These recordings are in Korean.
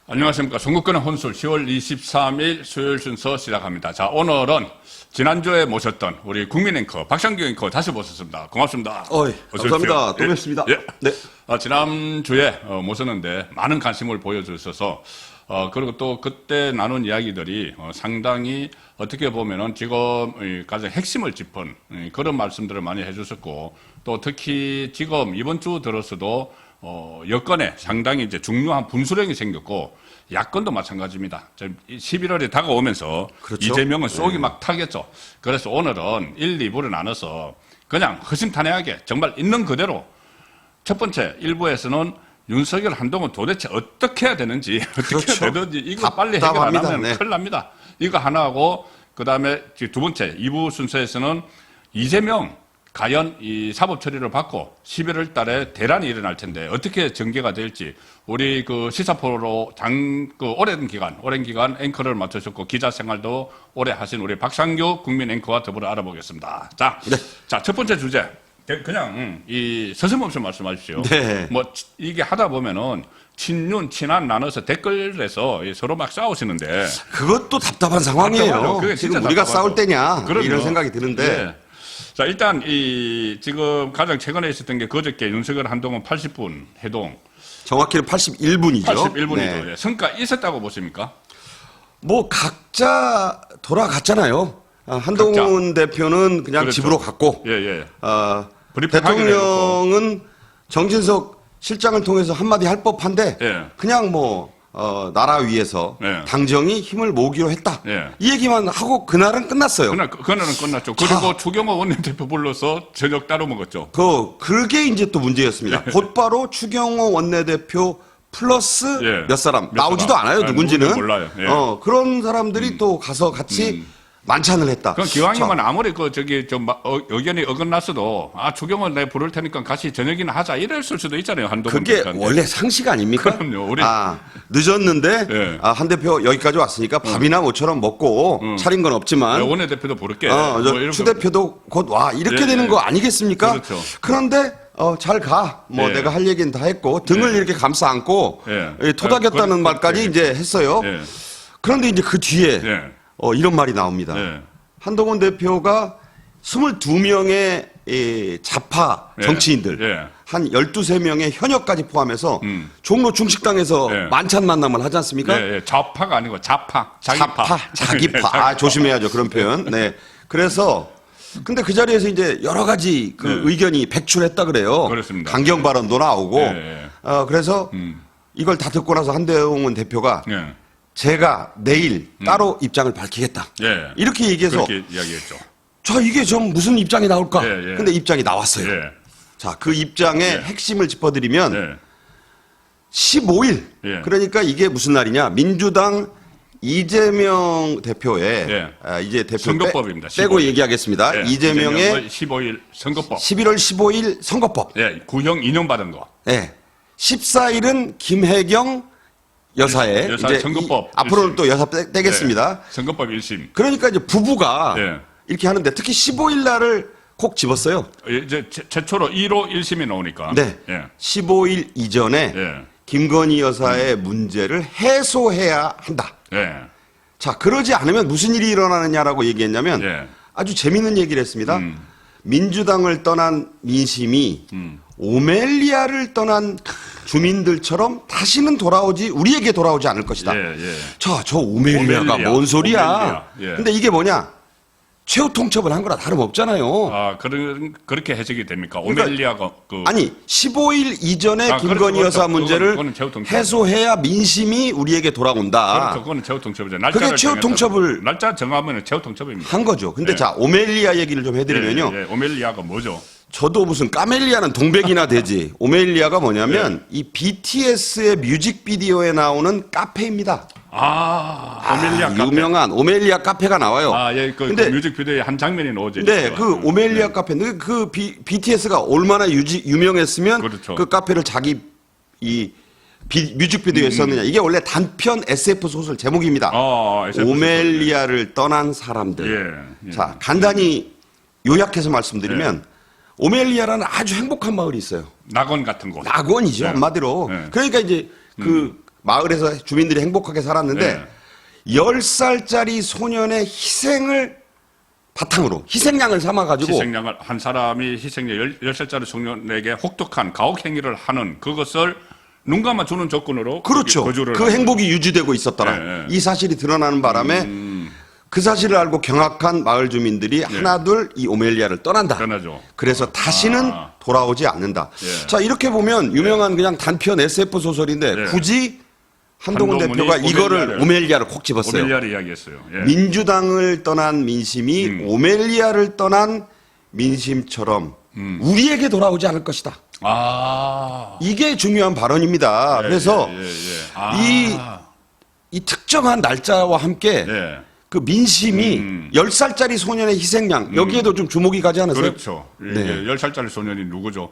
안녕하십니까. 송국근의 혼술 10월 23일 수요일 순서 시작합니다. 자, 오늘은 지난주에 모셨던 우리 국민 앵커 박상규 앵커 다시 모셨습니다. 고맙습니다. 감사합니다. 또 예, 뵙습니다. 예. 네. 지난주에 모셨는데 많은 관심을 보여주셔서 그리고 또 그때 나눈 이야기들이 상당히 어떻게 보면은 지금 가장 핵심을 짚은 그런 말씀들을 많이 해주셨고, 또 특히 지금 이번 주 들어서도 여건에 상당히 이제 중요한 분수령이 생겼고, 야권도 마찬가지입니다. 11월이 다가오면서 그렇죠. 이재명은 쏙이 막 타겠죠. 그래서 오늘은 1, 2부를 나눠서 그냥 허심탄회하게 정말 있는 그대로 첫 번째 1부에서는 윤석열 한동훈 도대체 어떻게 해야 되는지, 그렇죠. 어떻게 해야 되는지 이거 빨리 해결 안 하면 네. 큰일 납니다. 이거 하나 하고, 그 다음에 두 번째 2부 순서에서는 이재명 과연 이 사법 처리를 받고 11월 달에 대란이 일어날 텐데 어떻게 전개가 될지, 우리 그 시사포로 오랜 기간 앵커를 맡으셨고 기자 생활도 오래 하신 우리 박상규 국민 앵커와 더불어 알아보겠습니다. 자, 네. 자, 첫 번째 주제. 그냥 이 서슴없이 말씀하십시오. 네. 뭐 이게 하다 보면은 친윤 친한 나눠서 댓글에서 서로 막 싸우시는데 그것도 답답한 상황이에요. 답답하죠. 그게 지금 진짜 우리가 답답하죠. 싸울 때냐 그럼요. 이런 생각이 드는데 예. 자, 일단 지금 가장 최근에 있었던 게 그저께 윤석열 한동훈 80분 해동. 정확히는 81분이죠. 81분이죠. 네. 예. 성과 있었다고 보십니까? 뭐 각자 돌아갔잖아요. 한동훈 대표는 그냥 그렇죠. 집으로 갔고, 예, 예. 브리핑 대통령은 정진석 실장을 통해서 한마디 할 법한데 예. 그냥 나라 위에서 예. 당정이 힘을 모으기로 했다. 예. 이 얘기만 하고 그날은 끝났어요. 그날은 끝났죠. 그리고 추경호 원내대표 불러서 저녁 따로 먹었죠. 그게 이제 또 문제였습니다. 곧바로 추경호 원내대표 플러스 예. 몇 사람 몇 나오지도 사람. 않아요. 예, 누군지는. 누군지 몰라요. 예. 그런 사람들이 또 가서 같이 만찬을 했다. 그럼 기왕이면 아무리 의견이 어긋났어도 추경호 내 부를 테니까 같이 저녁이나 하자 이랬을 수도 있잖아요. 한동훈 그게 대표한테. 원래 상식 아닙니까? 그럼요. 늦었는데 예. 한 대표 여기까지 왔으니까 밥이나 모처럼 먹고 차린 건 없지만 원내대표도 부를게. 뭐 이런 추 대표도 곧 와 이렇게 예, 되는 예. 거 아니겠습니까? 그렇죠. 그런데 잘 가. 예. 내가 할 얘기는 다 했고 등을 예. 이렇게 감싸 안고 예. 토닥였다는 말까지 예. 이제 했어요. 예. 그런데 이제 그 뒤에 예. 이런 말이 나옵니다. 예. 한동훈 대표가 22명의 좌파 예. 정치인들 예. 한 12~13명의 현역까지 포함해서 종로 중식당에서 예. 만찬 만남을 하지 않습니까? 예, 예. 좌파가 아니고 자파, 자기파. 자기파. 조심해야죠. 그런 표현. 네. 그래서 근데 그 자리에서 이제 여러 가지 의견이 백출했다 그래요. 그렇습니다. 강경 발언도 나오고. 예. 그래서 이걸 다 듣고 나서 한동훈 대표가 예. 제가 내일 따로 입장을 밝히겠다. 예. 이렇게 얘기해서 그렇게 이야기했죠. 이게 좀 무슨 입장이 나올까? 예, 예. 근데 입장이 나왔어요. 예. 자, 그 입장의 핵심을 짚어드리면 예. 15일. 예. 그러니까 이게 무슨 날이냐? 민주당 이재명 대표의 예. 이제 대표 선거법입니다. 빼고 15일. 얘기하겠습니다. 예. 이재명의 15일 선거법. 11월 15일 선거법. 예. 구형 인용 받은 거. 예. 14일은 김혜경 여사의 여사 이제 선거법 앞으로는 일심. 또 여사 떼겠습니다. 예. 선거법 1심. 그러니까 이제 부부가 예. 이렇게 하는데 특히 15일 날을 콕 집었어요. 이제 최초로 1호 1심이 나오니까. 네. 예. 15일 이전에 예. 김건희 여사의 문제를 해소해야 한다. 예. 자, 그러지 않으면 무슨 일이 일어나느냐라고 얘기했냐면 예. 아주 재밌는 얘기를 했습니다. 민주당을 떠난 민심이 오멜리아를 떠난 주민들처럼 다시는 우리에게 돌아오지 않을 것이다. 예. 예. 저 오멜리아가 오멜리아. 뭔 소리야. 오멜리아. 예. 근데 이게 뭐냐? 최후 통첩을 한 거라 다름없잖아요. 그렇게 해석이 됩니까? 그러니까 오멜리아가 아니 15일 이전에 김건희 그렇죠. 여사 문제를 그거는 최후 통첩. 해소해야 민심이 우리에게 돌아온다. 그렇죠. 그거는 최후 통첩이죠. 그게 최후 통첩을 날짜 정하면 최후 통첩입니다. 한 거죠. 근데 예. 자 오멜리아 얘기를 좀 해드리면요. 예. 오멜리아가 뭐죠? 저도 무슨 까멜리아는 동백이나 되지. 오멜리아가 뭐냐면 이 BTS의 뮤직비디오에 나오는 카페입니다. 오멜리아 카페. 유명한 오멜리아 카페가 나와요. 예. 그 뮤직비디오에 한 장면이 넣어져 있죠. 네, 그 오멜리아 카페인데 그 BTS가 얼마나 유명했으면 그렇죠. 그 카페를 자기 뮤직비디오에 썼느냐. 이게 원래 단편 SF 소설 제목입니다. SF 오멜리아를 떠난 사람들. 예. 자, 간단히 요약해서 말씀드리면 오멜리아라는 아주 행복한 마을이 있어요. 낙원 같은 곳. 낙원이죠, 네. 한마디로. 네. 그러니까 이제 그 마을에서 주민들이 행복하게 살았는데 10살짜리 소년의 희생을 바탕으로 희생양을 삼아가지고 희생양을 한 사람이 희생양 10살짜리 소년에게 혹독한 가혹 행위를 하는 그것을 눈 감아 주는 조건으로 그렇죠. 거주를 그 하는 행복이 유지되고 있었더라. 네. 이 사실이 드러나는 바람에 그 사실을 알고 경악한 마을 주민들이 하나둘 이 오멜리아를 떠난다. 떠나죠. 그래서 다시는 돌아오지 않는다. 예. 자, 이렇게 보면 유명한 그냥 단편 SF 소설인데 예. 굳이 한동훈 한동훈이 대표가 이거를 오멜리아를 콕 집었어요. 오멜리아를 이야기했어요. 예. 민주당을 떠난 민심이 오멜리아를 떠난 민심처럼 우리에게 돌아오지 않을 것이다. 아. 이게 중요한 발언입니다. 그래서 이 특정한 날짜와 함께 예. 그 민심이 10살짜리 소년의 희생양 여기에도 좀 주목이 가지 않으세요? 그렇죠. 네. 10살짜리 소년이 누구죠?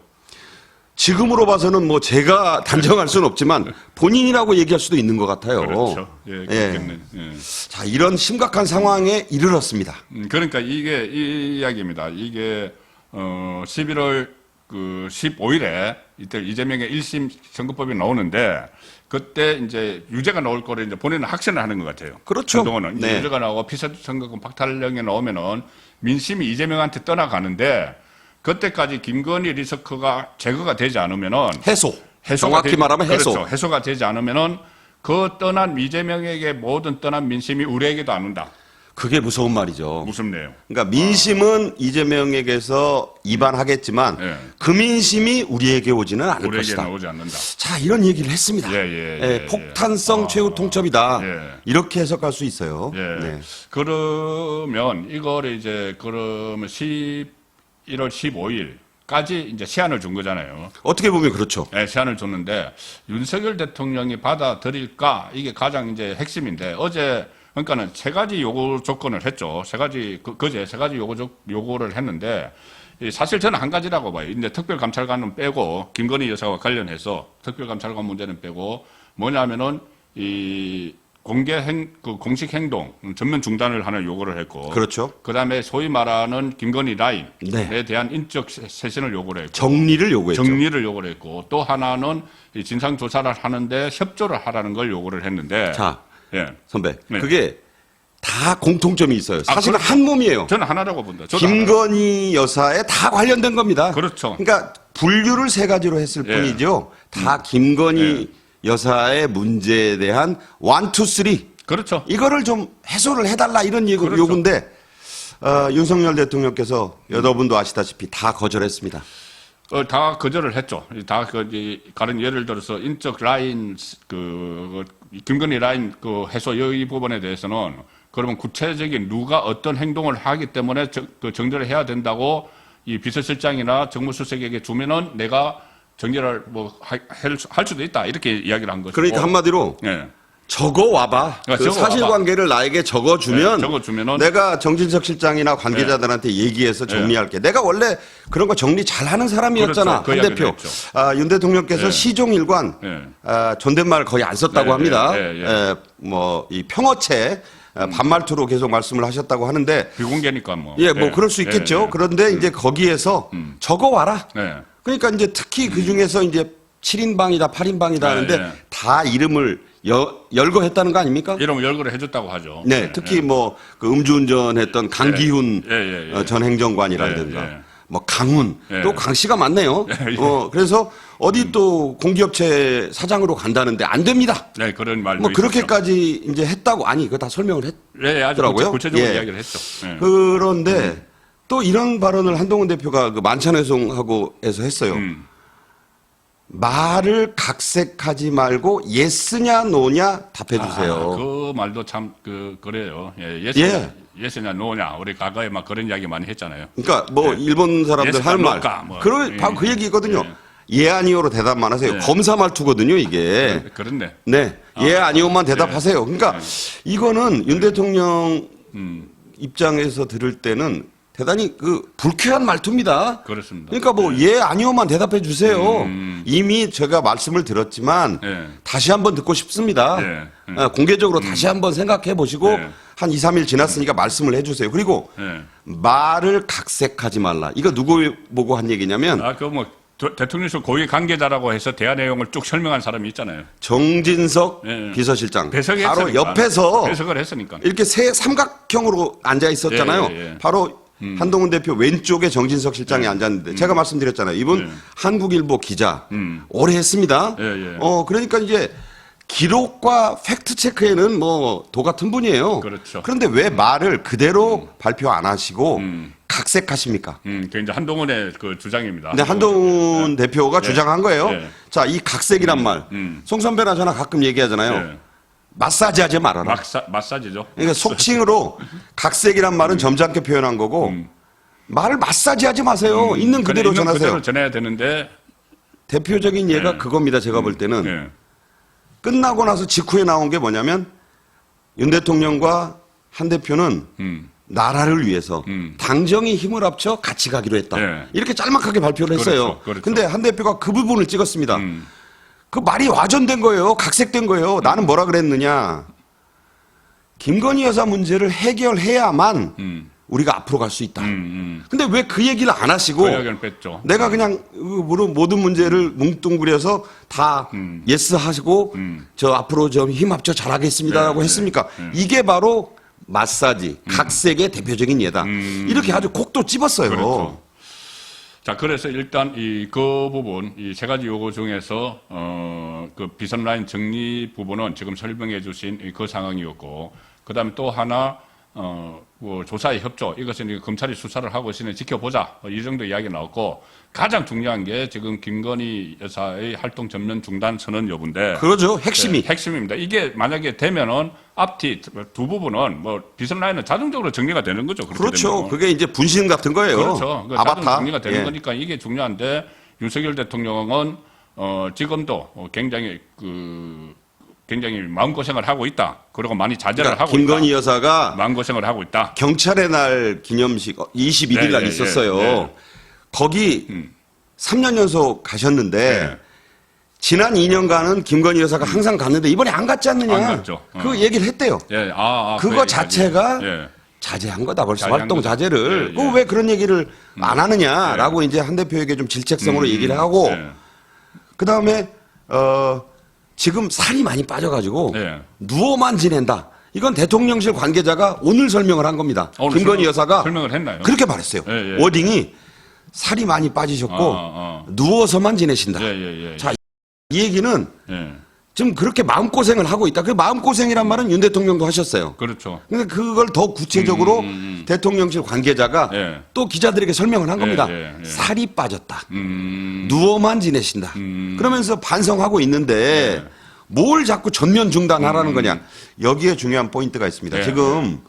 지금으로 봐서는 뭐 제가 단정할 수는 없지만 본인이라고 얘기할 수도 있는 것 같아요. 그렇죠. 예, 그렇겠네. 예. 자, 이런 심각한 상황에 이르렀습니다. 그러니까 이게 이 이야기입니다. 이게 11월 그 15일에 이때 이재명의 1심 선거법이 나오는데 그때 이제 유죄가 나올 거를 이제 본인은 확신을 하는 것 같아요. 그렇죠. 한동훈은 네. 유죄가 나오고 피선거권 박탈령이 나오면은 민심이 이재명한테 떠나가는데 그때까지 김건희 리스크가 제거가 되지 않으면은 해소. 해소가 정확히 말하면 해소. 그렇죠. 해소가 되지 않으면은 그 떠난 이재명에게 모든 떠난 민심이 우리에게도 안 온다. 그게 무서운 말이죠. 무섭네요. 그러니까 민심은 이재명에게서 이반하겠지만 예. 그 민심이 우리에게 오지는 않을 우리에게 것이다. 나오지 않는다. 자, 이런 얘기를 했습니다. 폭탄성 최후 통첩이다. 예. 이렇게 해석할 수 있어요. 예. 네. 그러면 이거를 이제 그러면 11월 15일까지 이제 시한을 준 거잖아요. 어떻게 보면 그렇죠. 네, 시한을 줬는데 윤석열 대통령이 받아들일까 이게 가장 이제 핵심인데 어제 그러니까는 세 가지 요구 조건을 했죠. 세 가지 그제 세 가지 요구를 했는데 사실 저는 한 가지라고 봐요. 근데 특별감찰관은 빼고 김건희 여사와 관련해서 특별감찰관 문제는 빼고 뭐냐면은 이 공식 행동 전면 중단을 하는 요구를 했고, 그렇죠. 그다음에 소위 말하는 김건희 라인에 네. 대한 인적 쇄신을 요구를 했고, 정리를 요구했죠. 정리를 요구를 했고, 또 하나는 이 진상 조사를 하는데 협조를 하라는 걸 요구를 했는데, 자, 예, 선배, 네. 그게 다 공통점이 있어요. 사실은 그렇죠. 한 몸이에요. 저는 하나라고 본다. 저도 김건희 여사에 다 관련된 겁니다. 그렇죠. 그러니까 분류를 세 가지로 했을 예. 뿐이죠. 다 김건희 여사의 문제에 대한 1, 2, 3 그렇죠. 이거를 좀 해소를 해달라 이런 그렇죠. 요구인데 윤석열 대통령께서 여러분도 아시다시피 다 거절했습니다. 다 거절을 했죠. 다 가령 예를 들어서 인적 라인 김건희 라인 해소 이 부분에 대해서는 그러면 구체적인 누가 어떤 행동을 하기 때문에 정리를 해야 된다고 이 비서실장이나 정무수석에게 주면은 내가 정리를 할 수도 있다 이렇게 이야기를 한 거죠. 그러니까 한마디로 예. 적어 와봐. 그 적어 사실관계를 나에게 적어주면, 네, 적어주면은 내가 정진석 실장이나 관계자들한테 얘기해서 정리할게. 내가 원래 그런 거 정리 잘하는 사람이었잖아. 그렇죠. 그 한 이야기도 대표. 했죠. 윤 대통령께서 네. 시종일관 네. 존댓말 거의 안 썼다고 네, 합니다. 네, 네, 이 평어체 반말투로 계속 말씀을 하셨다고 하는데 비공개니까 뭐. 그럴 수 있겠죠. 그런데 이제 거기에서 적어 와라. 네. 그러니까 이제 특히 그 중에서 이제 7인방이다, 8인방이다 하는데 네. 다 이름을 열거했다는 거 아닙니까? 이름을 열거를 해줬다고 하죠. 네, 특히 그 음주운전했던 강기훈 전 행정관이라든가 예, 예. 뭐 강훈 예. 또 강 씨가 많네요. 그래서 어디 또 공기업체 사장으로 간다는데 안 됩니다. 네, 그런 말도 뭐 있었죠. 그렇게까지 이제 했다고 그거 다 설명을 네, 아주 했더라고요. 구체적으로 예. 이야기를 했죠. 네. 그런데 또 이런 발언을 한동훈 대표가 만찬회송하고 해서 했어요. 말을 각색하지 말고 예스냐 노냐 답해주세요. 그 말도 참 그래요. 예, 예스냐 노냐 우리 과거에 막 그런 이야기 많이 했잖아요. 그러니까 일본 사람들 예스냐 할 말, 노까, 뭐. 바로 그 얘기거든요. 예 아니오로 대답만 하세요. 예. 검사 말투거든요 이게. 그렇네. 네, 예 아니오만 대답하세요. 그러니까 이거는 윤 대통령 입장에서 들을 때는 대단히 불쾌한 말투입니다. 그렇습니다. 그러니까 예 아니오만 대답해 주세요. 이미 제가 말씀을 들었지만 네. 다시 한번 듣고 싶습니다. 네. 공개적으로 다시 한번 생각해 보시고 네. 한 2, 3일 지났으니까 말씀을 해 주세요. 그리고 네. 말을 각색하지 말라. 이거 누구 보고 한 얘기냐면 대통령실 고위 관계자라고 해서 대화 내용을 쭉 설명한 사람이 있잖아요. 정진석 예. 비서실장 배석이 바로 했으니까. 옆에서 배석을 했으니까. 이렇게 삼각형으로 앉아 있었잖아요. 예, 예, 예. 바로 한동훈 대표 왼쪽에 정진석 실장이 앉았는데 제가 말씀드렸잖아요. 이분 한국일보 기자 오래 했습니다. 예, 예. 그러니까 이제 기록과 팩트 체크에는 뭐 도 같은 분이에요. 그렇죠. 그런데 왜 말을 그대로 발표 안 하시고 각색하십니까? 그 이제 한동훈의 그 주장입니다. 근데 한동훈 대표가 주장한 거예요. 예. 자, 이 각색이란 말. 송 선배나 저나 가끔 얘기하잖아요. 예. 마사지 하지 말아라. 마사지죠. 그러니까 속칭으로 각색이란 말은 점잖게 표현한 거고 말을 마사지 하지 마세요. 있는 그대로 있는 전하세요. 그대로 전해야 되는데. 대표적인 예가 예. 그겁니다. 제가 볼 때는 예. 끝나고 나서 직후에 나온 게 뭐냐면 윤 대통령과 한 대표는 나라를 위해서 당정이 힘을 합쳐 같이 가기로 했다. 예. 이렇게 짤막하게 발표를 했어요. 그렇죠. 근데 한 대표가 그 부분을 찍었습니다. 그 말이 와전된 거예요. 각색된 거예요. 나는 뭐라 그랬느냐. 김건희 여사 문제를 해결해야만 우리가 앞으로 갈 수 있다. 근데 왜 그 얘기를 안 하시고 그 이야기를 뺐죠. 내가 그냥 모든 문제를 뭉뚱그려서 다 예스 하시고 저 앞으로 좀 힘 합쳐 잘하겠습니다라고 네, 했습니까? 이게 바로 마사지, 각색의 대표적인 예다. 이렇게 아주 곡도 찝었어요. 그렇죠. 자, 그래서 일단 그 부분, 이 세 가지 요구 중에서, 그 비선 라인 정리 부분은 지금 설명해 주신 그 상황이었고, 그 다음에 또 하나, 뭐 조사의 협조, 이것은 이제 검찰이 수사를 하고 있으니 지켜보자. 이 정도 이야기 나왔고, 가장 중요한 게 지금 김건희 여사의 활동 전면 중단 선언 여부인데. 그러죠. 핵심이. 네, 핵심입니다. 이게 만약에 되면은 앞뒤 두 부분은 뭐 비선 라인은 자동적으로 정리가 되는 거죠. 그렇게 그렇죠. 되면. 그게 이제 분신 같은 거예요. 그렇죠. 그 자동 아바타. 정리가 되는 예. 거니까 이게 중요한데 윤석열 대통령은 지금도 굉장히 마음고생을 하고 있다. 그리고 많이 자제를 그러니까 하고 김건희 있다. 여사가 마음고생을 하고 있다. 경찰의 날 기념식 21일 날 예, 예, 있었어요. 예. 거기 3년 연속 가셨는데 예. 지난 2년간은 김건희 여사가 항상 갔는데 이번에 안 갔지 않느냐. 안 갔죠. 그 얘기를 했대요. 예, 그거 그 자체가 예. 자제한 거다 벌써 자제한 활동 거죠. 자제를. 예, 그 예. 왜 그런 얘기를 안 하느냐라고 이제 한 대표에게 좀 질책성으로 얘기를 하고 예. 그 다음에 지금 살이 많이 빠져가지고 예. 누워만 지낸다. 이건 대통령실 관계자가 오늘 설명을 한 겁니다. 오늘 김건희 여사가 설명을 했나요? 그렇게 말했어요. 예, 예. 워딩이 살이 많이 빠지셨고 누워서만 지내신다. 예. 자, 이 얘기는 예. 지금 그렇게 마음고생을 하고 있다. 그 마음고생이란 말은 윤 대통령도 하셨어요. 그렇죠. 근데 그걸 더 구체적으로 대통령실 관계자가 예. 또 기자들에게 설명을 한 겁니다. 예. 살이 빠졌다. 누워만 지내신다. 그러면서 반성하고 있는데 뭘 자꾸 전면 중단하라는 거냐. 여기에 중요한 포인트가 있습니다. 예. 지금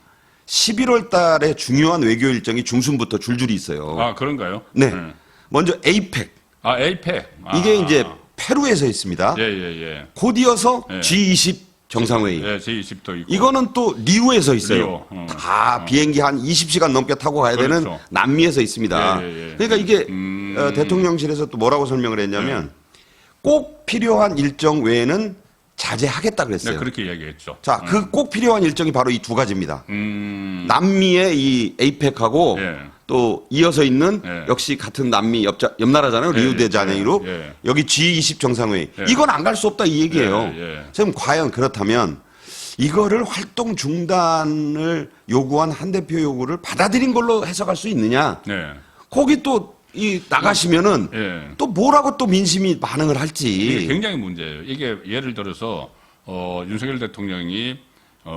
11월 달에 중요한 외교 일정이 중순부터 줄줄이 있어요. 아, 그런가요? 네. 먼저 에이펙. 아, 에이펙. 이게 이제 페루에서 있습니다. 예. 곧 이어서 예. G20 정상회의. 예, J20도 있고. 이거는 또 리우에서 있어요. 리우, 다 비행기 한 20시간 넘게 타고 가야 되는 그렇죠. 남미에서 있습니다. 예. 그러니까 이게 대통령실에서 또 뭐라고 설명을 했냐면 꼭 필요한 일정 외에는 자제하겠다 그랬어요. 네, 그렇게 이야기했죠. 자, 그 꼭 필요한 일정이 바로 이 두 가지입니다. 남미의 이 에이펙하고 예. 또 이어서 있는 예. 역시 같은 남미 옆나라잖아요. 리우데자네이루. 예. 여기 G20 정상회의. 예. 이건 안 갈 수 없다 이 얘기예요. 예. 지금 과연 그렇다면 이거를 활동 중단을 요구한 한 대표 요구를 받아들인 걸로 해석할 수 있느냐? 네. 거기 또 이 나가시면은 예. 또 뭐라고 또 민심이 반응을 이게 할지. 굉장히 문제예요. 이게 예를 들어서 윤석열 대통령이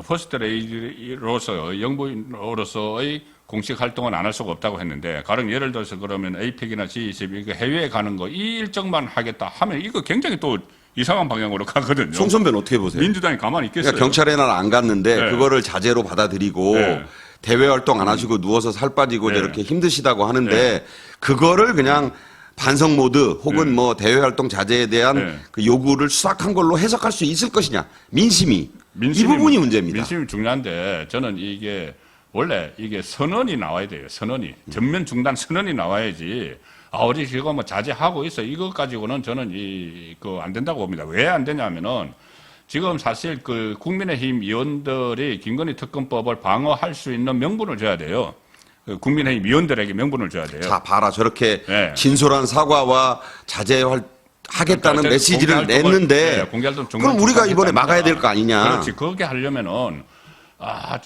퍼스트 레이디로서 영부인으로서의 공식 활동은 안 할 수가 없다고 했는데 가령 예를 들어서 그러면 에이펙이나 G20 이거 해외에 가는 거 이 일정만 하겠다 하면 이거 굉장히 또 이상한 방향으로 가거든요. 송 선배는 어떻게 보세요? 민주당이 가만히 있겠어요. 그러니까 경찰에 날 안 갔는데 네. 그거를 자제로 받아들이고 네. 대외 활동 안 하시고 누워서 살 빠지고 네. 저렇게 힘드시다고 하는데 그거를 그냥 반성 모드 혹은 뭐 대외 활동 자제에 대한 네. 그 요구를 수락한 걸로 해석할 수 있을 것이냐. 민심이. 이 부분이 문제입니다. 민심이 중요한데 저는 이게 원래 이게 선언이 나와야 돼요. 선언이. 전면 중단 선언이 나와야지. 우리 지금 뭐 자제하고 있어. 이것 가지고는 저는 안 된다고 봅니다. 왜 안 되냐면은 지금 사실 그 국민의힘 의원들이 김건희 특검법을 방어할 수 있는 명분을 줘야 돼요. 국민의힘 위원들에게 명분을 줘야 돼요. 자, 봐라. 저렇게 네. 진솔한 사과와 하겠다는 그러니까 메시지를 공개 활동을- 냈는데 네, 공개 활동 그럼 우리가 이번에 막아야 될 거 아니냐. 그렇지. 그렇게 하려면은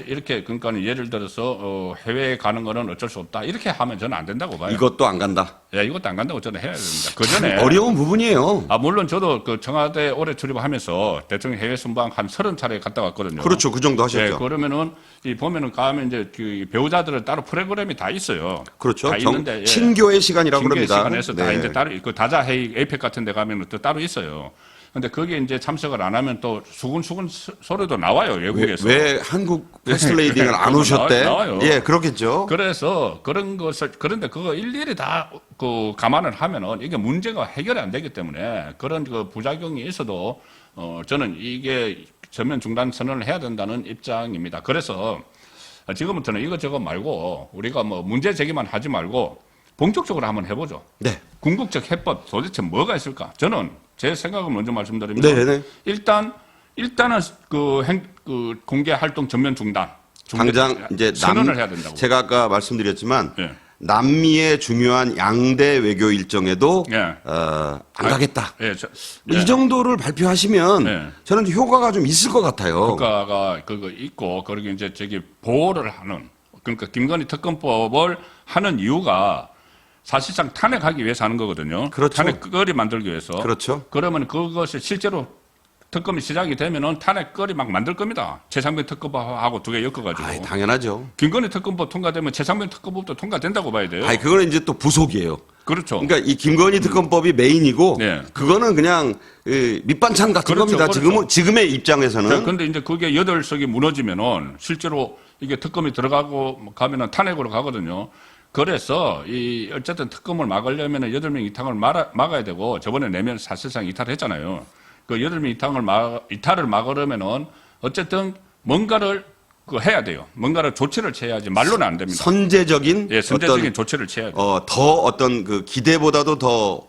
이렇게 그러니까 예를 들어서 해외에 가는 거는 어쩔 수 없다. 이렇게 하면 저는 안 된다고 봐요. 이것도 안 간다. 이것도 안 간다고 저는 해야 됩니다. 그 참 전에 어려운 부분이에요. 물론 저도 그 청와대 오래 출입하면서 대통령 해외 순방 한 30차례 갔다 왔거든요. 그렇죠. 그 정도 예, 하셨죠. 그러면은 보면은 가면 이제 그 배우자들은 따로 프로그램이 다 있어요. 그렇죠. 다 있는데 친교의 시간이라고 친교의 그럽니다. 시간에서 다 이제 따로 그 다자 회의 에이펙 같은 데 가면은 또 따로 있어요. 근데 거기에 이제 참석을 안 하면 또 수근수근 소리도 나와요, 외국에서. 왜 한국 패스트레이딩을 안 오셨대? 나와요. 예, 그렇겠죠. 그래서 그런 것을 그런데 그거 일일이 다 그 감안을 하면은 이게 문제가 해결이 안 되기 때문에 그런 그 부작용이 있어도 저는 이게 전면 중단 선언을 해야 된다는 입장입니다. 그래서 지금부터는 이것저것 말고 우리가 뭐 문제 제기만 하지 말고 본격적으로 한번 해보죠. 네. 궁극적 해법 도대체 뭐가 있을까? 저는 제 생각을 먼저 말씀드리면 네네. 일단은 그 공개 활동 전면 중단. 당장 이제 선언을 해야 된다고. 제가 아까 말씀드렸지만 예. 남미의 중요한 양대 외교 일정에도 예. 안 가겠다. 예, 이 정도를 발표하시면 예. 저는 효과가 좀 있을 것 같아요. 국가가 그거 있고 그리고 이제 보호를 하는 그러니까 김건희 특검법을 하는 이유가 사실상 탄핵하기 위해서 하는 거거든요. 그렇죠. 탄핵거리 만들기 위해서. 그렇죠. 그러면 그것이 실제로 특검이 시작이 되면은 탄핵거리 막 만들 겁니다. 최상병 특검법하고 두 개 엮어가지고. 아이, 당연하죠. 김건희 특검법 통과되면 최상병 특검법도 통과된다고 봐야 돼요. 아이, 그거는 이제 또 부속이에요. 그렇죠. 그러니까 이 김건희 특검법이 메인이고 네. 그거는 그냥 밑반찬 같은 그렇죠, 겁니다. 그렇죠. 지금의 입장에서는. 그런데 이제 그게 8석이 무너지면은 실제로 이게 특검이 들어가고 가면은 탄핵으로 가거든요. 그래서 어쨌든 특검을 막으려면은 8명 이탈을 막아야 되고 저번에 내면 사실상 이탈했잖아요. 그 8명 이탈을 막으려면은 어쨌든 뭔가를 해야 돼요. 뭔가를 조치를 취해야지 말로는 안 됩니다. 선제적인 선제적인 조치를 취해야 돼요. 더 어떤 그 기대보다도 더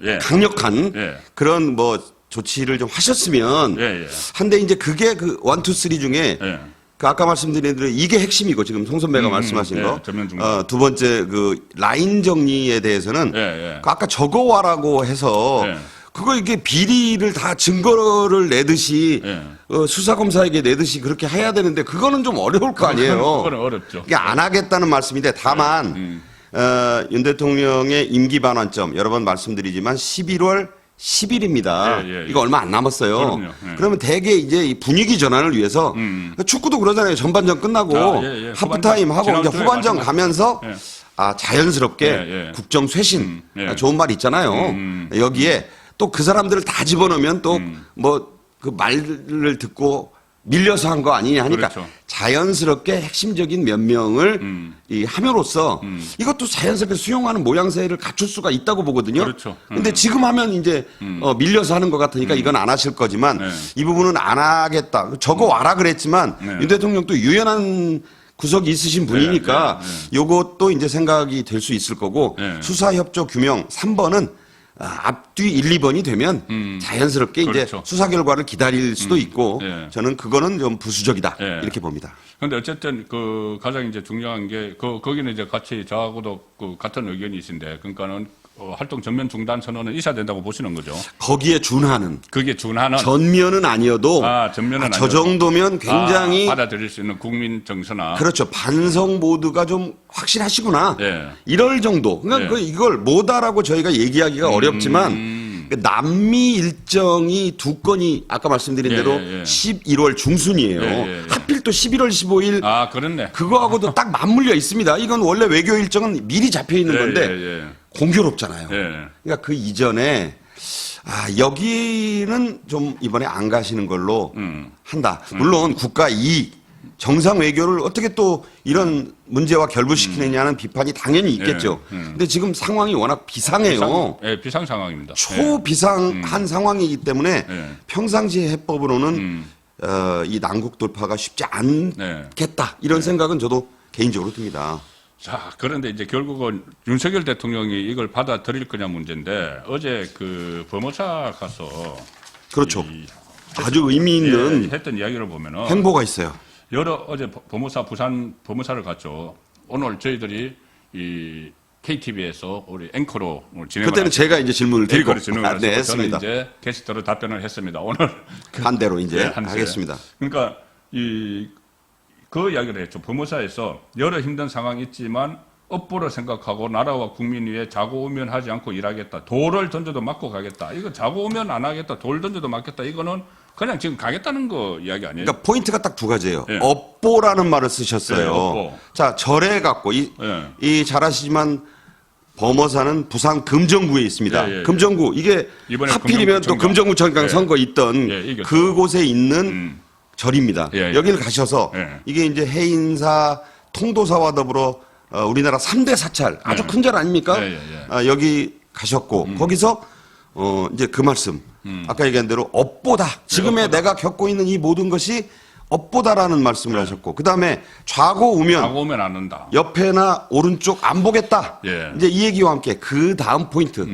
예. 강력한 예. 그런 뭐 조치를 좀 하셨으면 예. 한데 이제 그게 그 1, 2, 3 중에 예. 그 아까 말씀드린 대로 이게 핵심이고 지금 송 선배가 말씀하신 거. 전면 중단. 두 번째 그 라인 정리에 대해서는 예. 그 아까 적어와라고 해서 예. 그거 이게 비리를 다 증거를 내듯이 예. 수사검사에게 내듯이 그렇게 해야 되는데 그거는 좀 어려울 거 아니에요. 그건 어렵죠. 이게 안 하겠다는 말씀인데 다만 윤 대통령의 임기 반환점 여러 번 말씀드리지만 11월 10일입니다. 예. 이거 얼마 안 남았어요. 그럼요. 예. 그러면 대개 이제 이 분위기 전환을 위해서 축구도 그러잖아요. 전반전 끝나고 예. 하프타임 하고 이제 지난주에 후반전 마지막- 가면서 예. 자연스럽게 예. 국정 쇄신 예. 좋은 말 있잖아요. 여기에 또 그 사람들을 다 집어넣으면 또 뭐 그 말을 듣고 밀려서 한 거 아니냐 하니까 그렇죠. 자연스럽게 핵심적인 몇 명을 함으로써 이것도 자연스럽게 수용하는 모양새를 갖출 수가 있다고 보거든요. 그렇죠. 근데 지금 하면 이제 밀려서 하는 것 같으니까 이건 안 하실 거지만 네. 이 부분은 안 하겠다. 적어 와라 그랬지만 네. 윤 대통령도 유연한 구석이 있으신 분이니까 요것도 이제 생각이 될 수 있을 거고 네. 수사협조 규명 3번은 앞뒤 1, 2번이 되면 자연스럽게 이제 그렇죠. 수사 결과를 기다릴 수도 있고 네. 저는 그거는 좀 부수적이다 네. 이렇게 봅니다. 근데 어쨌든 그 가장 이제 중요한 게 거기는 이제 같이 저하고도 그 같은 의견이신데 그러니까는 활동 전면 중단 선언은 있어야 된다고 보시는 거죠. 거기에 준하는 그게 준하는 전면은 아니어도 전면은 저 아니어도. 정도면 굉장히 받아들일 수 있는 국민 정서나 그렇죠. 반성 모드가 좀 확실하시구나. 예. 이럴 정도. 그러니까 예. 이걸 뭐다라고 저희가 얘기하기가 어렵지만 그 남미 일정이 두 건이 아까 말씀드린 예, 대로 예, 예. 11월 중순이에요. 예. 하필 또 11월 15일 그렇네. 그거하고도 딱 맞물려 있습니다. 이건 원래 외교 일정은 미리 잡혀 있는 건데 공교롭잖아요. 예. 그러니까 그 이전에 여기는 좀 이번에 안 가시는 걸로 한다. 물론 국가 이익, 정상 외교를 어떻게 또 이런 문제와 결부시키느냐는 비판이 당연히 있겠죠. 근데 지금 상황이 워낙 비상해요. 비상 상황입니다. 초비상한 상황이기 때문에 예. 평상시 해법으로는 이 난국 돌파가 쉽지 않겠다. 이런 생각은 저도 개인적으로 듭니다. 자, 그런데 이제 결국은 윤석열 대통령이 이걸 받아들일 거냐 문제인데 어제 그 법무사 가서 그렇죠. 아주 의미 있는 했던 이야기를 보면은 행보가 있어요. 어제 법무사 부산 법무사를 갔죠. 오늘 저희들이 이 KTV에서 우리 앵커로 진행을 그때는 제가 이제 질문을 드리고 앵커로 진행을 하시고 저는 했습니다. 이제 게스트로 답변을 했습니다. 오늘 반대로 이제 네, 한세. 하겠습니다. 그러니까 그 이야기를 했죠. 법무사에서 여러 힘든 상황이 있지만 업보를 생각하고 나라와 국민 위해 자고우면하지 않고 일하겠다. 돌을 던져도 맞고 가겠다. 이거 자고우면 안 하겠다. 돌 던져도 맞겠다. 이거는 그냥 지금 가겠다는 거 이야기 아니에요? 그러니까 포인트가 딱 두 가지예요. 예. 업보라는 말을 쓰셨어요. 네, 업보. 자, 절에 갖고 예. 이 잘 아시지만 범어사는 부산 금정구에 있습니다. 예, 예, 금정구 이게 이번에 하필이면 또 금정구청장 예. 선거 있던 예, 이겼죠. 그곳에 있는 절입니다. 예, 예. 여기를 가셔서 예. 이게 이제 해인사, 통도사와 더불어 우리나라 3대 사찰 아주 예. 큰 절 아닙니까? 예, 예, 예. 여기 가셨고 거기서 이제 그 말씀 아까 얘기한 대로 업보다 지금의 업보다. 내가 겪고 있는 이 모든 것이 업보다라는 말씀을 하셨고 그다음에 좌고우면 자고우면 안 한다. 옆에나 오른쪽 안 보겠다. 예. 이제 이 얘기와 함께 그 다음 포인트.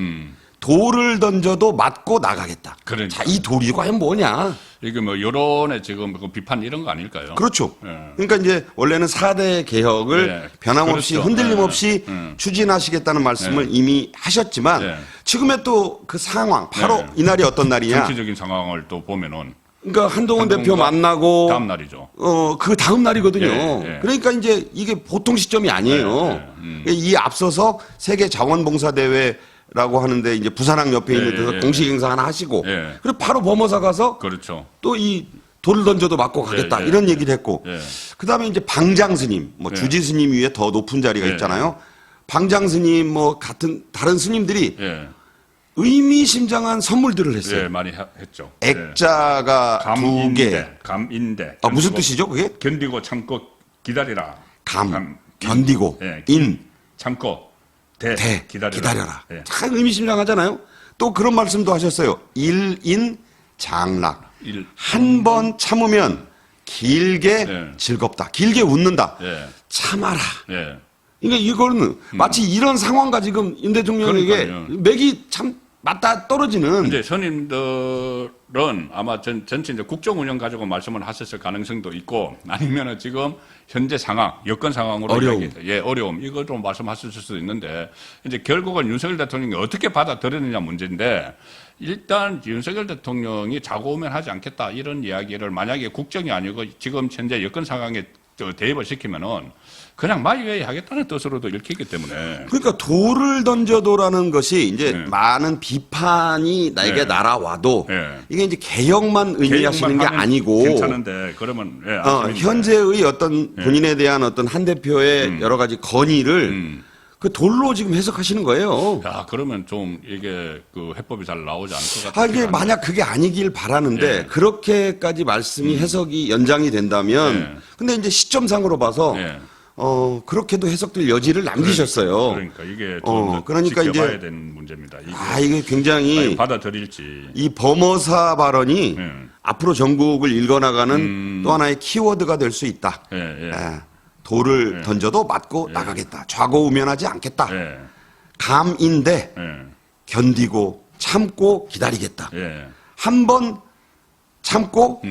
돌을 던져도 맞고 나가겠다. 그러니까. 자, 이 돌이 과연 뭐냐? 이게 뭐 여론의 지금 그 비판 이런 거 아닐까요? 그렇죠. 예. 그러니까 이제 원래는 4대 개혁을 예. 변함없이 그렇죠. 흔들림 예. 없이 추진하시겠다는 말씀을 이미 하셨지만 예. 지금의 또 그 상황 바로 예. 이날이 어떤 날이냐? 정치적인 상황을 또 보면은 그러니까 한동훈 대표 한동훈과 만나고 다음 날이죠. 그 다음 날이거든요. 예, 예. 그러니까 이제 이게 보통 시점이 아니에요. 이 앞서서 세계 자원봉사 대회라고 하는데 이제 부산항 옆에 있는 데서 예. 공식 행사 하나 하시고 예. 그리고 바로 범어사 가서 그렇죠. 또 이 돌을 던져도 맞고 가겠다 예. 이런 얘기를 했고 예. 그다음에 이제 방장 스님, 뭐 주지 스님 위에 더 높은 자리가 예. 있잖아요. 방장 스님 뭐 같은 다른 스님들이 예. 의미심장한 선물들을 했어요. 예, 많이 했죠. 액자가 두 개. 감인대. 무슨 견디고, 뜻이죠, 그게? 견디고 참고 기다리라. 견디고, 예, 인, 참고, 대, 기다려라. 기다려라. 예. 참 의미심장하잖아요. 또 그런 말씀도 하셨어요. 일인 장락. 일. 한 번 참으면 길게 예. 즐겁다. 길게 웃는다. 예. 참아라. 예. 그러니까 이거는 마치 이런 상황과 지금 윤 대통령에게 그러니까요. 맥이 참 맞다 떨어지는. 이제 선임들은 아마 전체 이제 국정 운영 가지고 말씀을 하셨을 가능성도 있고 아니면은 지금 현재 상황, 여건 상황으로 어려움. 어려움 이거 좀 말씀하실 수도 있는데 이제 결국은 윤석열 대통령이 어떻게 받아들였느냐 문제인데 일단 윤석열 대통령이 자고우면 하지 않겠다 이런 이야기를 만약에 국정이 아니고 지금 현재 여건 상황에 대입을 시키면은 그냥 마이웨이 하겠다는 뜻으로도 읽히기 때문에 그러니까 돌을 던져도라는 것이 이제 네. 많은 비판이 나에게 네. 날아와도 네. 이게 이제 개혁만 의미하시는 게 하면 아니고 괜찮은데 그러면 안심인데. 현재의 어떤 본인에 대한 어떤 한 대표의 여러 가지 건의를 그 돌로 지금 해석하시는 거예요. 야, 그러면 좀 이게 그 해법이 잘 나오지 않을 것 같아요. 이게 만약 그게 아니길 바라는데 예. 그렇게까지 말씀이 해석이 연장이 된다면 예. 근데 이제 시점상으로 봐서 예. 그렇게도 해석될 여지를 남기셨어요. 그러니까 이게 좀 그러니까 지켜봐야 이제 되는 문제입니다. 이게 이게 굉장히 받아들일지. 이 범어사 발언이 예. 앞으로 전국을 읽어나가는 또 하나의 키워드가 될 수 있다. 예, 예. 예. 돌을 던져도 맞고 나가겠다. 좌고우면하지 않겠다. 예. 감인데 예. 견디고 참고 기다리겠다. 예. 한 번 참고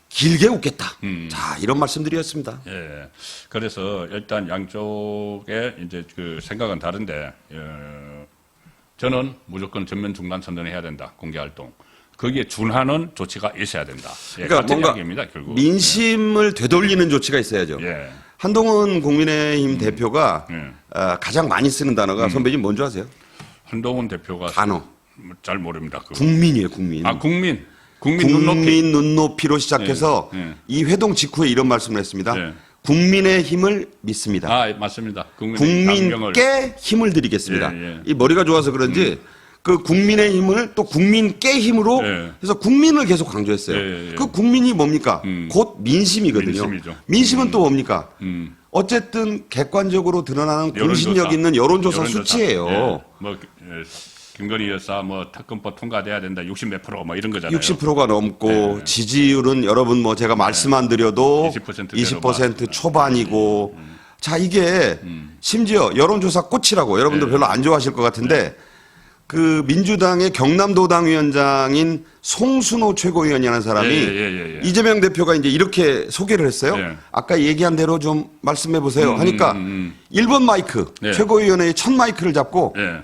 길게 웃겠다. 음. 자, 이런 말씀드렸습니다. 예. 그래서 일단 양쪽의 이제 그 생각은 다른데, 저는 무조건 전면 중단 선언해야 된다. 공개 활동. 거기에 준하는 조치가 있어야 된다. 예, 그러니까 같은 뭔가 이야기입니다, 결국. 민심을 되돌리는 조치가 있어야죠. 예. 한동훈 국민의힘 대표가 예. 가장 많이 쓰는 단어가 선배님 뭔지 아세요? 한동훈 대표가 단어. 잘 모릅니다. 그거. 국민이에요, 국민. 국민 눈높이. 눈높이로 시작해서 예, 예. 이 회동 직후에 이런 말씀을 했습니다. 예. 국민의 힘을 믿습니다. 맞습니다. 국민의 강경을. 국민께 힘을 드리겠습니다. 예, 예. 이 머리가 좋아서 그런지 그 국민의 힘을 또 국민께 힘으로 예. 해서 국민을 계속 강조했어요. 예, 예. 그 국민이 뭡니까? 곧 민심이거든요. 민심이죠. 민심은 또 뭡니까? 음. 어쨌든 객관적으로 드러나는 여론조사. 공신력 있는 여론조사 수치예요. 예. 김건희 여사 특검법 통과돼야 된다. 60 몇 프로 이런 거잖아요. 60%가 넘고 네. 지지율은 여러분 제가 말씀 안 드려도 20% 20% 초반이고 자 이게 심지어 여론조사 꽃이라고 여러분들 네. 별로 안 좋아하실 것 같은데 그 민주당의 경남도당 위원장인 송순호 최고위원이라는 사람이 예. 이재명 대표가 이제 이렇게 소개를 했어요. 예. 아까 얘기한 대로 좀 말씀해 보세요. 하니까 1번 마이크 예. 최고위원회의 첫 마이크를 잡고 예.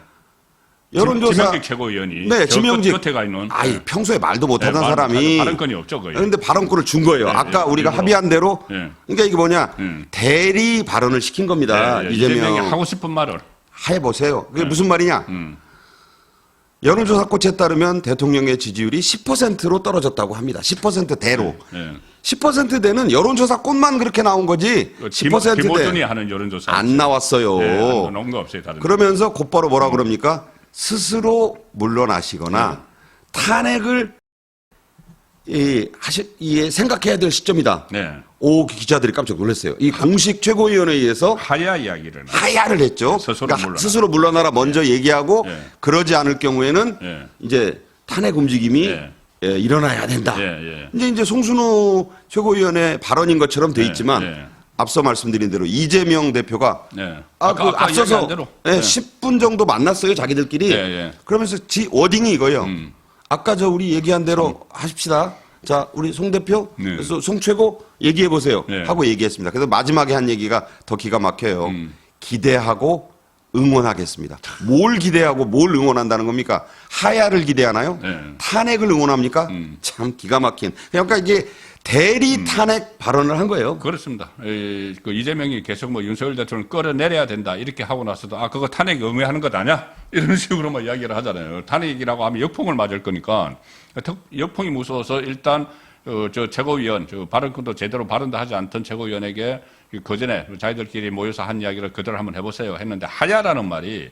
여론조사 지명직 최고위원이 네, 저 지명직 끝에 가 있는 아이 평소에 말도 못하던 네, 사람이 발언권이 없죠 거의. 그런데 발언권을 준 거예요. 아까 우리가 일부러. 합의한 대로 예. 그러니까 이게 뭐냐 대리 발언을 시킨 겁니다. 이재명이 이재명 하고 싶은 말을 해보세요. 그게 무슨 말이냐? 여론조사 꽃에 따르면 대통령의 지지율이 10%로 떨어졌다고 합니다. 10%대로. 10%대는 여론조사 꽃만 그렇게 나온 거지. 10%대 김호준이 하는 여론조사 안 나왔어요. 나온 거 없어요. 다른 그러면서 곧바로 뭐라 그럽니까? 스스로 물러나시거나 탄핵을 생각해야 될 시점이다. 네. 오, 기자들이 깜짝 놀랐어요. 이 공식 최고위원회의에서 하야 이야기를 하야를 했죠. 스스로 그러니까 물러나라. 스스로 물러나라 먼저 얘기하고 예. 그러지 않을 경우에는 예. 이제 탄핵 움직임이 예. 일어나야 된다. 예. 이제 송순호 최고위원의 발언인 것처럼 돼 있지만 예. 앞서 말씀드린 대로 이재명 대표가 네. 앞서서 얘기한 대로. 10분 정도 만났어요 자기들끼리. 예. 그러면서 워딩이 이거예요. 아까 우리 얘기한 대로 하십시다. 자, 우리 송 대표, 네. 그래서 송 최고 얘기해 보세요. 네. 하고 얘기했습니다. 그래서 마지막에 한 얘기가 더 기가 막혀요. 기대하고 응원하겠습니다. 뭘 기대하고 뭘 응원한다는 겁니까? 하야를 기대하나요? 네. 탄핵을 응원합니까? 참 기가 막힌. 그러니까 이게 대리 탄핵 발언을 한 거예요. 그렇습니다. 그 이재명이 계속 뭐 윤석열 대통령을 끌어내려야 된다 이렇게 하고 나서도 그거 탄핵 의무하는 것 아니야? 이런 식으로만 이야기를 하잖아요. 탄핵이라고 하면 역풍을 맞을 거니까 역풍이 무서워서 일단 저 최고위원 발언권도 제대로 발언도 하지 않던 최고위원에게 그 전에 자기들끼리 모여서 한 이야기를 그대로 한번 해보세요 했는데 하야라는 말이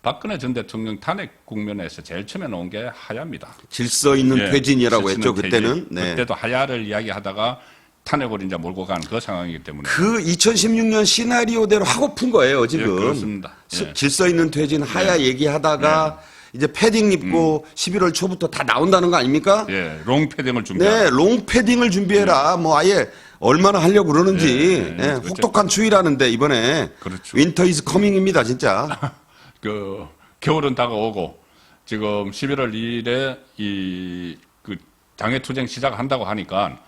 박근혜 전 대통령 탄핵 국면에서 제일 처음에 나온 게 하야입니다. 질서 있는 퇴진이라고 질서 있는 했죠. 그때는. 퇴진. 그때도 하야를 이야기하다가 탄핵으로 이제 몰고 간 그 상황이기 때문에. 그 2016년 시나리오대로 하고픈 거예요, 지금. 그렇습니다. 질서 있는 퇴진 하야 얘기하다가 이제 패딩 입고 11월 초부터 다 나온다는 거 아닙니까? 롱 패딩을 준비. 네, 롱 패딩을 준비해라. 뭐 아예 얼마나 하려고 그러는지. 그렇죠. 혹독한 추위라는데 이번에 그렇죠. 윈터 이즈 커밍입니다, 진짜. 그 겨울은 다가오고 지금 11월 2일에 그 장외투쟁 시작한다고 하니까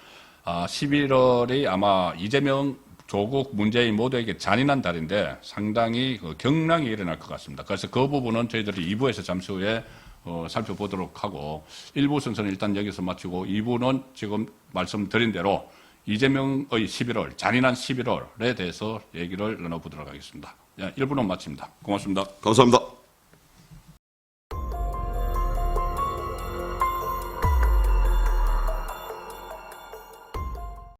11월이 아마 이재명, 조국, 문재인 모두에게 잔인한 달인데 상당히 경랑이 일어날 것 같습니다. 그래서 그 부분은 저희들이 2부에서 잠시 후에 살펴보도록 하고 1부 순서는 일단 여기서 마치고 2부는 지금 말씀드린 대로 이재명의 11월, 잔인한 11월에 대해서 얘기를 나눠보도록 하겠습니다. 1부는 마칩니다. 고맙습니다. 감사합니다.